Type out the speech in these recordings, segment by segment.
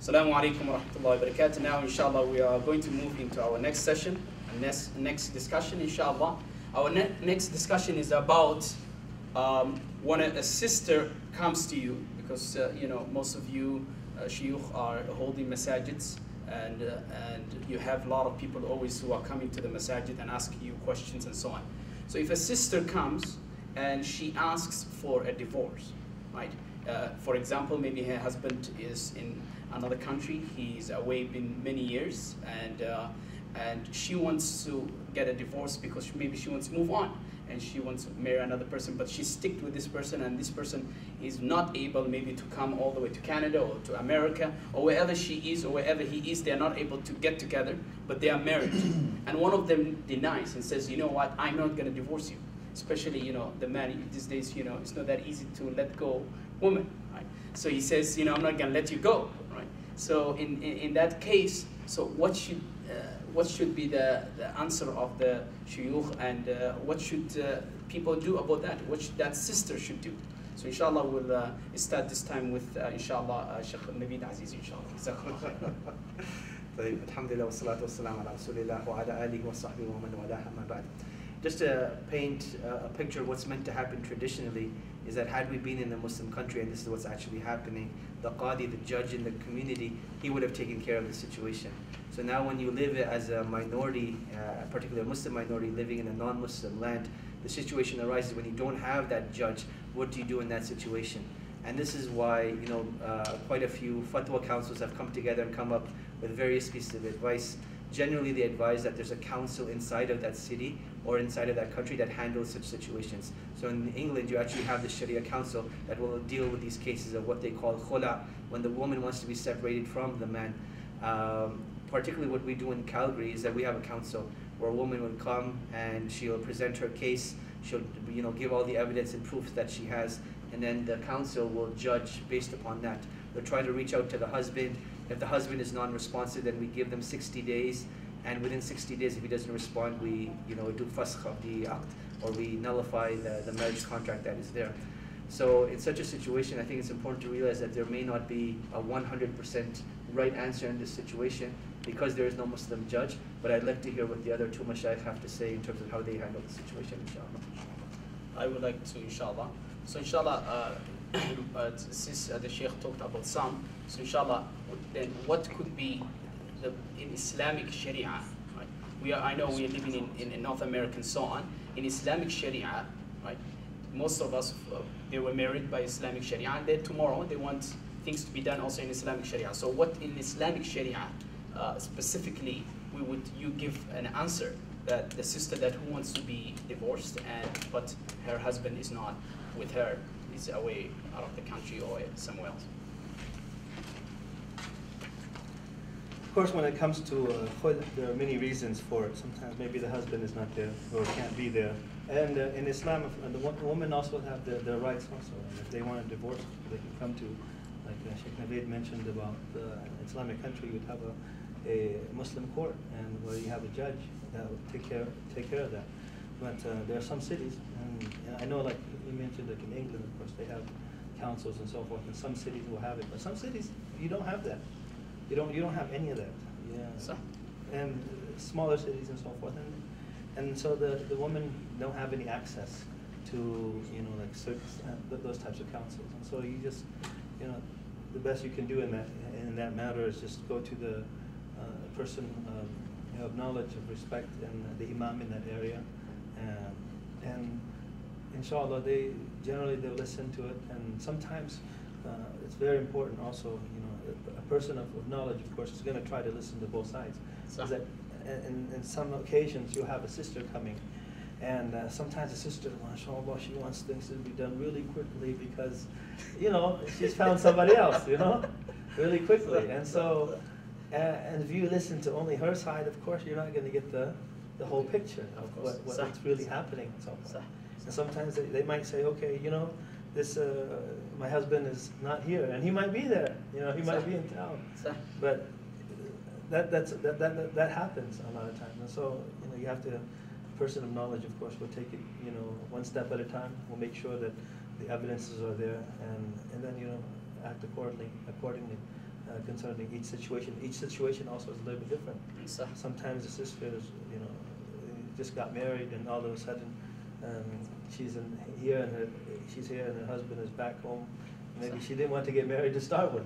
Assalamu alaikum wa rahmatullahi wa barakatuh. Now, inshallah, we are going to move into our next session, next discussion, inshallah. Our next discussion is about when a sister comes to you, because you know, most of you shuyukh are holding masajids, and you have a lot of people always who are coming to the masajid and asking you questions and so on. So if a sister comes and she asks for a divorce, right? For example, maybe her husband is in another country, he's away been many years, and she wants to get a divorce because maybe she wants to move on and she wants to marry another person, but she's sticked with this person, and this person is not able maybe to come all the way to Canada or to America or wherever she is or wherever he is. They're not able to get together, but they are married. And one of them denies and says, you know what, I'm not going to divorce you. Especially, you know, the man these days, you know, it's not that easy to let go woman, right? So he says, you know, I'm not going to let you go, right? So in that case, so what should be the answer of the shuyukh, and what should people do about that? What should that sister should do? So inshallah we'll start this time with inshallah Sheikh Navaid Aziz inshallah. طيب الحمد لله والصلاة والسلام على رسول الله وعلى آله وصحبه ومن والاه أما بعد. Just to paint a picture of what's meant to happen traditionally is that had we been in a Muslim country and this is what's actually happening, the qadi, the judge in the community, he would have taken care of the situation. So now when you live as a minority, particularly a Muslim minority living in a non-Muslim land, the situation arises when you don't have that judge. What do you do in that situation? And this is why, you know, quite a few fatwa councils have come together and come up with various pieces of advice. Generally, they advise that there's a council inside of that city or inside of that country that handles such situations. So in England, you actually have the Sharia council that will deal with these cases of what they call khula, when the woman wants to be separated from the man. Particularly what we do in Calgary is that we have a council where a woman will come and she'll present her case, she'll, you know, give all the evidence and proof that she has, and then the council will judge based upon that. They'll try to reach out to the husband. If the husband is non-responsive, then we give them 60 days, and within 60 days, if he doesn't respond, we, you know, do fasakh of the aqd, or we nullify the marriage contract that is there. So in such a situation, I think it's important to realize that there may not be a 100% right answer in this situation because there is no Muslim judge, but I'd like to hear what the other two mashayikh have to say in terms of how they handle the situation, inshallah. I would like to, inshallah. So inshallah, since the Sheikh talked about some, so inshallah, then what could be in Islamic Sharia, right? I know we are living in North America and so on. In Islamic Sharia, right, most of us, they were married by Islamic Sharia, and then tomorrow they want things to be done also in Islamic Sharia. So what in Islamic Sharia, specifically, you give an answer that the sister who wants to be divorced, but her husband is not with her, is away out of the country or somewhere else? Of course, when it comes to khul, there are many reasons for it. Sometimes maybe the husband is not there or can't be there. And in Islam, the women also have their rights also. And if they want a divorce, they can come to, like Sheikh Navaid mentioned about the Islamic country, you'd have a Muslim court, and where you have a judge that will take care of that. But there are some cities, and I know, like you mentioned, like in England, of course, they have councils and so forth, and some cities will have it. But some cities, you don't have that. You don't have any of that. Yeah. So, and smaller cities and so forth, and so the women don't have any access to, you know, like certain, those types of councils. And so you just, you know, the best you can do in that matter is just go to the person of knowledge, of respect, and the Imam in that area, and inshallah they'll listen to it. And sometimes it's very important also, you know, a person of knowledge, of course, is going to try to listen to both sides. So that, in some occasions, you'll have a sister coming, and sometimes the sister, mashallah, she wants things to be done really quickly because, you know, she's found somebody else, you know, really quickly. And so, and if you listen to only her side, of course, you're not going to get the whole picture of what's really happening and so forth. And sometimes they might say, okay, you know, this my husband is not here, and he might be there, you know, he might be in town, but that happens a lot of times. And so, you know, you have to, a person of knowledge, of course, will take it, you know, one step at a time. We'll make sure that the evidences are there, and then, you know, act accordingly. concerning each situation. Each situation also is a little bit different. Sometimes the sister is, just got married, and all of a sudden she's here and her husband is back home. Maybe she didn't want to get married to start with,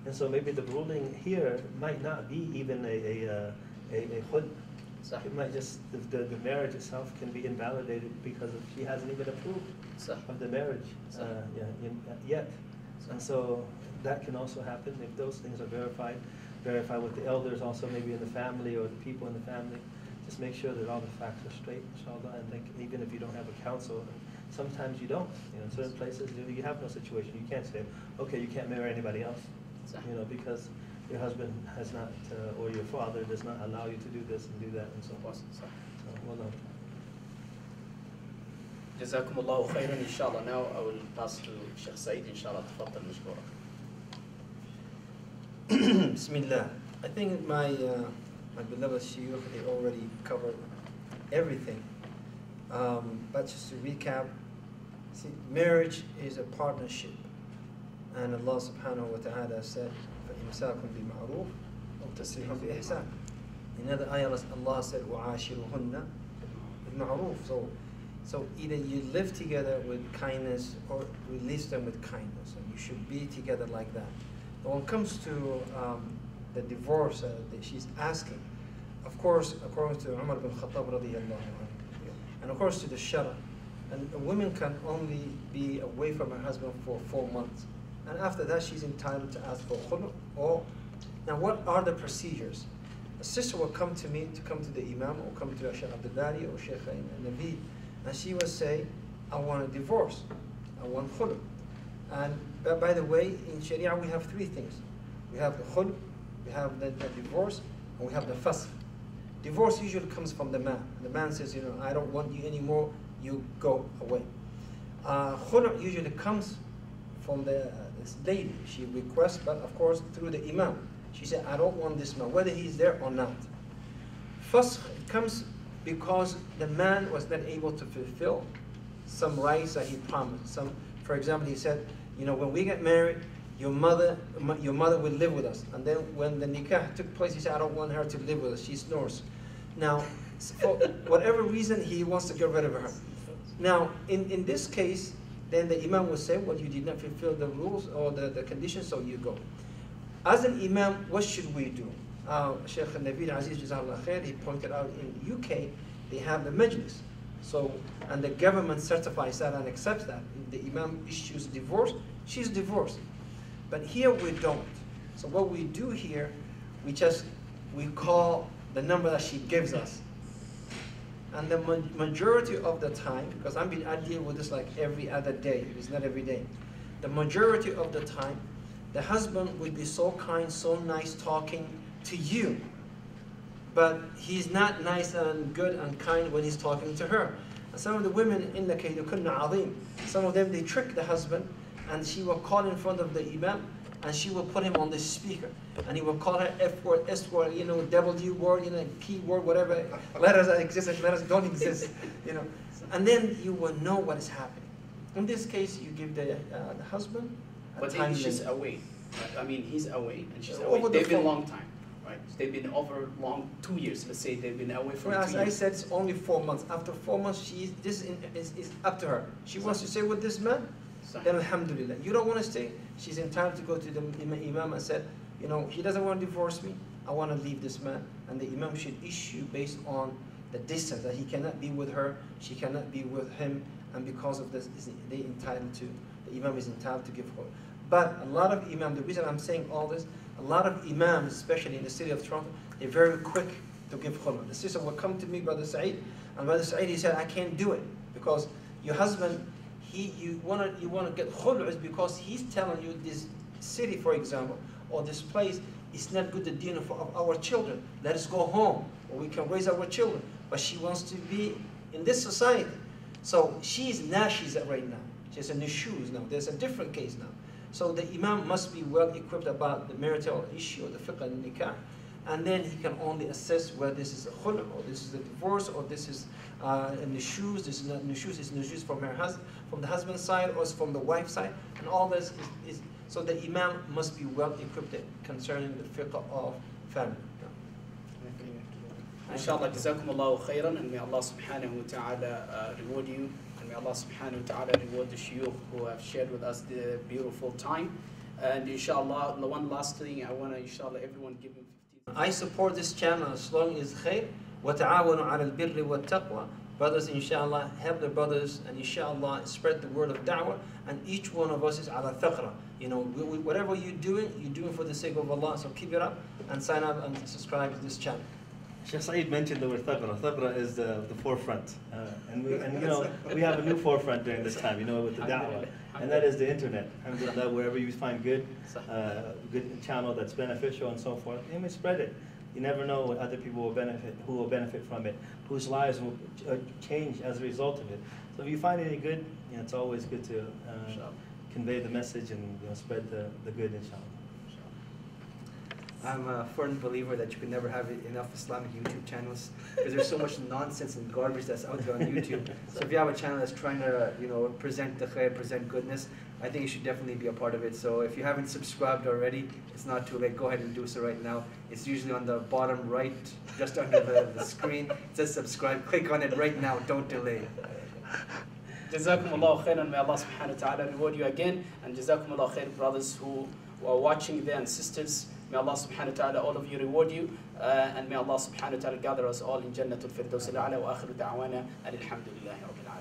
and so maybe the ruling here might not be even a khul. It might just the marriage itself can be invalidated because she hasn't even approved of the marriage yet, and so that can also happen if those things are verified. Verify with the elders also, maybe in the family or the people in the family. Just make sure that all the facts are straight, inshallah, and think even if you don't have a counsel, sometimes you don't. In certain places you have no situation. You can't say, okay, you can't marry anybody else, because your husband has not, or your father does not allow you to do this and do that and so forth. So, well done. جزاكم الله خيرا. Inshallah, now I will pass to Sheikh Saed. Inshallah, تفضل مشكورا. Bismillah. I think my beloved Shuyukh, they already covered everything. But just to recap, see, marriage is a partnership. And Allah subhanahu wa ta'ala said, فَإِمْسَاكُمْ بِمَعْرُوفٍ أَوْ تَسْرِيحٌ بِإِحْسَانٍ. In other ayahs, Allah said, وَعَاشِرُهُنَّ بِالْمَعْرُوفِ. So either you live together with kindness or release them with kindness. And you should be together like that. But when it comes to the divorce that she's asking, of course, according to Umar bin Khattab radiyallahu anhu, and of course to the Shara, and a woman can only be away from her husband for 4 months. And after that, she's entitled to ask for khulu. Now, what are the procedures? A sister will come to me, to come to the Imam, or come to Sheikh Abdulbary or Sheikh Navaid, and she will say, I want a divorce, I want khulu. And by the way, in Sharia we have 3 things. We have the khulu, we have the divorce, and we have the fasq. Divorce usually comes from the man. The man says, I don't want you anymore, you go away. Khulu usually comes from this lady. She requests, but of course through the Imam. She said, I don't want this man, whether he's there or not. Fasq comes because the man was not able to fulfill some rights that he promised. For example, he said, when we get married, your mother will live with us. And then when the nikah took place, he said, I don't want her to live with us. She snores. Now, for whatever reason, he wants to get rid of her. Now, in this case, then the Imam will say, well, you did not fulfill the rules or the conditions, so you go. As an Imam, what should we do? Sheikh Navaid Aziz, Jazakallah khair, he pointed out in UK, they have the majlis. So, and the government certifies that and accepts that. If the Imam issues divorce, she's divorced. But here we don't. So what we do here, we call the number that she gives us. And the majority of the time, because I deal with this like every other day, it's not every day. The majority of the time, the husband will be so kind, so nice talking to you. But he's not nice and good and kind when he's talking to her. And some of the women in the case, some of them, they trick the husband, and she will call in front of the Imam, and she will put him on the speaker, and he will call her F word, S word, W word, P word, whatever letters that exist and letters don't exist, and then you will know what is happening. In this case, you give the husband a time limit. She's away. I mean, he's away, and she's away. They've been a long time, right? They've been over 2 years. Let's say they've been away for 2 years. As I said, it's only 4 months. After 4 months, this is up to her. She wants to stay with this man, then alhamdulillah. You don't want to stay, she's entitled to go to the Imam and said, he doesn't want to divorce me, I want to leave this man. And the Imam should issue based on the distance, that he cannot be with her, she cannot be with him, and because of this, the Imam is entitled to give her. But a lot of Imam, the reason I'm saying all this, a lot of Imams, especially in the city of Toronto, they're very quick to give khulwa. The sister will come to me, Brother Saed, and Brother Saed, he said, I can't do it, because your husband, you want to get khulwa is because he's telling you this city, for example, or this place is not good to deal for our children. Let us go home, or we can raise our children. But she wants to be in this society. So she's nashiza right now. She's in the shoes now. There's a different case now. So the Imam must be well equipped about the marital issue, or the fiqh and nikah, and then he can only assess whether this is a khul, or this is a divorce, or this is in the shoes. This is not in the shoes. It's in the shoes from the husband's side, or it's from the wife's side, and all this is. So the Imam must be well equipped concerning the fiqh of family. Inshallah, jazakumullahu khairan, and may Allah subhanahu wa ta'ala reward you, and may Allah subhanahu wa ta'ala reward the shuyukh who have shared with us the beautiful time. And inshallah, the one last thing I want to, inshallah, everyone give him 15. I support this channel as long as khair. وَتَعَاوَنُوا عَلَى الْبِرِّ وَالتَّقْوَى. Brothers, inshallah, help the brothers, and inshallah, spread the word of da'wah, and each one of us is ala thaqra. You know, whatever you're doing for the sake of Allah, so keep it up, and sign up and subscribe to this channel. Sheikh Saed mentioned the word thaqra. Thaqra is the forefront, and you know, we have a new forefront during this time, you know, with the da'wah, and that is the internet. Alhamdulillah, wherever you find good channel that's beneficial and so forth, you may spread it. You never know what other people will benefit, who will benefit from it, whose lives will change as a result of it. So if you find any good, you know, it's always good to convey the message and, you know, spread the good, inshallah. I'm a firm believer that you can never have enough Islamic YouTube channels, because there's so much nonsense and garbage that's out there on YouTube. So if you have a channel that's trying to, you know, present the khair, present goodness, I think you should definitely be a part of it. So if you haven't subscribed already, it's not too late. Go ahead and do so right now. It's usually on the bottom right, just under the screen. It says subscribe. Click on it right now. Don't delay. Jazakumullahu khairan, may Allah subhanahu wa ta'ala reward you again, and jazakumullahu khair, brothers who are watching there, and sisters. May Allah subhanahu wa ta'ala all of you reward you, and may Allah subhanahu wa ta'ala gather us all in Jannatul Firdaus al-A'la, wa akhiru da'wana alhamdulillahi rabbil alamin.